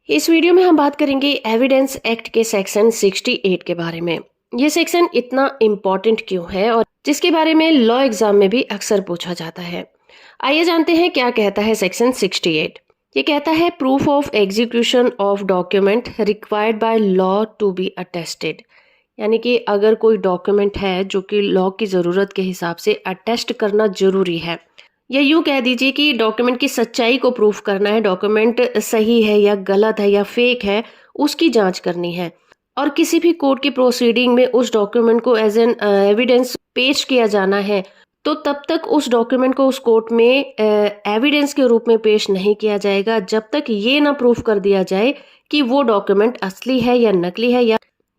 इस वीडियो में हम बात करेंगे एविडेंस एक्ट के सेक्शन 68 के बारे में। ये सेक्शन इतना इम्पोर्टेंट क्यों है और जिसके बारे में लॉ एग्जाम में भी अक्सर पूछा जाता है। आइए जानते हैं क्या कहता है सेक्शन 68। ये कहता है proof of execution of document required by law to be attested. यानी कि अगर कोई डॉक्यूमेंट है जो कि लॉ की ज़रूरत के हिसाब से अटेस्ट करना जरूरी है, या यूँ कह दीजिए कि डॉक्यूमेंट की सच्चाई को प्रूफ करना है, डॉक्यूमेंट सही है या गलत है या फेक है, उसकी जांच करनी है। और किसी भी कोर्ट की प्रोसीडिंग में उस डॉक्यूमेंट को एज एन एविडेंस पेश किया जाना है, तो तब तक उस डॉक्यूमेंट को उस कोर्ट में एविडेंस के रूप में पेश नहीं किया जाएगा जब तक ये ना प्रूफ कर दिया जाए कि वो डॉक्यूमेंट असली है या नकली है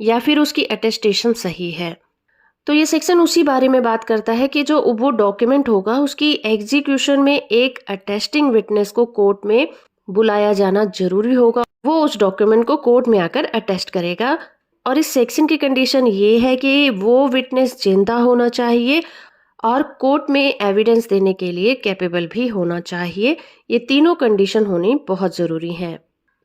या फिर उसकी अटेस्टेशन सही है। तो ये सेक्शन उसी बारे में बात करता है कि जो वो डॉक्यूमेंट होगा उसकी एग्जीक्यूशन में एक अटेस्टिंग विटनेस को कोर्ट में बुलाया जाना जरूरी होगा। वो उस डॉक्यूमेंट को कोर्ट में आकर अटेस्ट करेगा। और इस सेक्शन की कंडीशन ये है कि वो विटनेस जिंदा होना चाहिए और कोर्ट में एविडेंस देने के लिए कैपेबल भी होना चाहिए। ये तीनों कंडीशन होनी बहुत ज़रूरी है।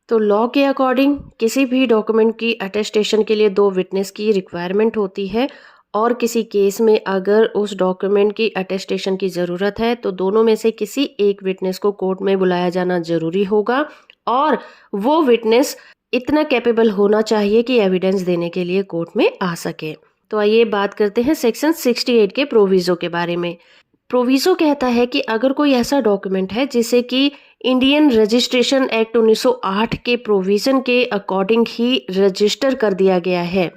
तो लॉ के अकॉर्डिंग किसी भी डॉक्यूमेंट की अटेस्टेशन के लिए दो विटनेस की रिक्वायरमेंट होती है और किसी केस में अगर उस डॉक्यूमेंट की अटेस्टेशन की ज़रूरत है तो दोनों में से किसी एक विटनेस को कोर्ट में बुलाया जाना ज़रूरी होगा और वो विटनेस इतना कैपेबल होना चाहिए कि एविडेंस देने के लिए कोर्ट में आ सके। तो आइए बात करते हैं सेक्शन 68 के प्रोविज़ो के बारे में। प्रोविज़ो कहता है कि अगर कोई ऐसा डॉक्यूमेंट है जिसे कि इंडियन रजिस्ट्रेशन एक्ट 1908 के प्रोविज़न के अकॉर्डिंग ही रजिस्टर कर दिया गया है,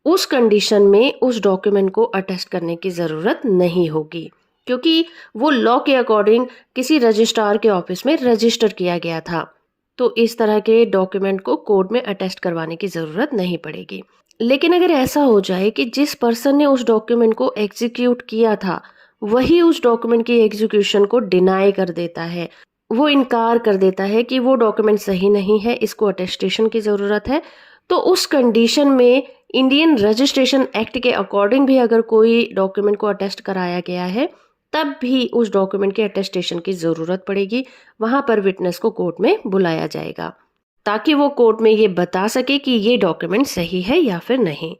उस कंडीशन में उस डॉक्यूमेंट को अटेस्ट करने की ज़रूरत नहीं होगी, क्योंकि वो लॉ के अकॉर्डिंग किसी रजिस्ट्रार के ऑफिस में रजिस्टर किया गया था। तो इस तरह के डॉक्यूमेंट को कोर्ट में अटेस्ट करवाने की ज़रूरत नहीं पड़ेगी। लेकिन अगर ऐसा हो जाए कि जिस पर्सन ने उस डॉक्यूमेंट को एग्जीक्यूट किया था वही उस डॉक्यूमेंट की एग्जीक्यूशन को डिनाई कर देता है, वो इनकार कर देता है कि वो डॉक्यूमेंट सही नहीं है, इसको अटेस्टेशन की ज़रूरत है, तो उस कंडीशन में इंडियन रजिस्ट्रेशन एक्ट के अकॉर्डिंग भी अगर कोई डॉक्यूमेंट को अटेस्ट कराया गया है तब भी उस डॉक्यूमेंट के अटेस्टेशन की ज़रूरत पड़ेगी। वहाँ पर विटनेस को कोर्ट में बुलाया जाएगा ताकि वो कोर्ट में ये बता सके कि ये डॉक्यूमेंट सही है या फिर नहीं।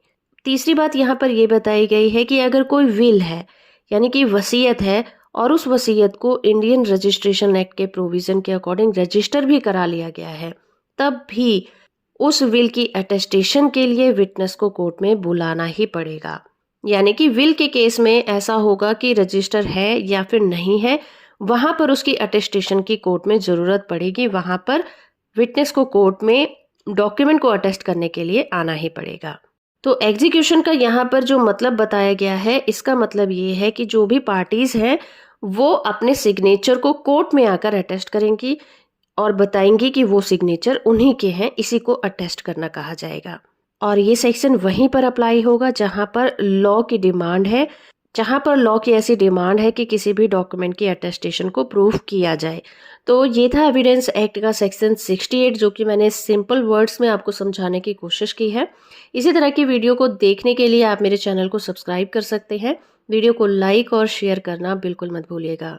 तीसरी बात यहाँ पर ये बताई गई है कि अगर कोई विल है यानी कि वसीयत है और उस वसीयत को इंडियन रजिस्ट्रेशन एक्ट के प्रोविज़न के अकॉर्डिंग रजिस्टर भी करा लिया गया है, तब भी उस विल की अटेस्टेशन के लिए विटनेस को कोर्ट में बुलाना ही पड़ेगा। यानी कि विल के केस में ऐसा होगा कि रजिस्टर है या फिर नहीं है, वहां पर उसकी अटेस्टेशन की कोर्ट में ज़रूरत पड़ेगी। वहां पर विटनेस को कोर्ट में डॉक्यूमेंट को अटेस्ट करने के लिए आना ही पड़ेगा। तो एग्जीक्यूशन का यहाँ पर जो मतलब बताया गया है, इसका मतलब ये है कि जो भी पार्टीज हैं वो अपने सिग्नेचर को कोर्ट में आकर अटेस्ट करेंगी और बताएंगी कि वो सिग्नेचर उन्हीं के हैं, इसी को अटेस्ट करना कहा जाएगा। और ये सेक्शन वहीं पर अप्लाई होगा जहां पर लॉ की डिमांड है, जहां पर लॉ की ऐसी डिमांड है कि किसी भी डॉक्यूमेंट की अटेस्टेशन को प्रूफ किया जाए। तो ये था एविडेंस एक्ट का सेक्शन 68, जो कि मैंने सिंपल वर्ड्स में आपको समझाने की कोशिश की है। इसी तरह की वीडियो को देखने के लिए आप मेरे चैनल को सब्सक्राइब कर सकते हैं। वीडियो को लाइक और शेयर करना बिल्कुल मत भूलिएगा।